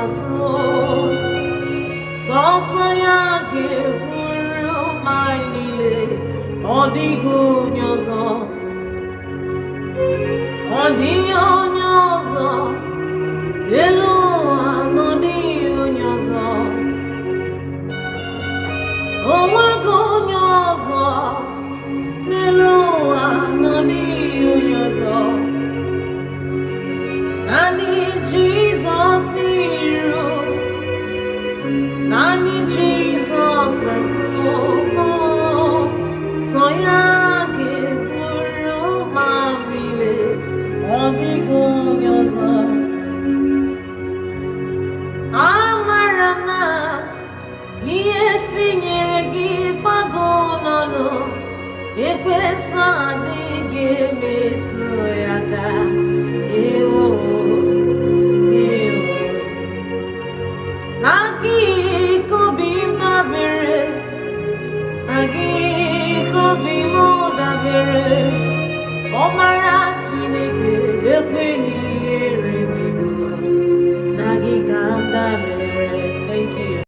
n'azụ sọsọ ya ga-eburu ma niile ọ dịghị onye ọzọ ọ dịghị onye ọzọ elu ụwa nọ dịghị onye ọzọ o nweghị onye ọzọ n'elu ụwa nọ dịghị onye ọzọ naanị Jizọs n'iru naanị Jizọs n'azụ sọ ya ga-eburu ma niile ọ dịghị onye ọzọ amara m na ihe tinyere gị gbago n'ọnụ ekwesị adịghị emetụ ya aka ewo agịghị ka obi m dabere agịghị ka obi m dabere ọmara Chineke ekwe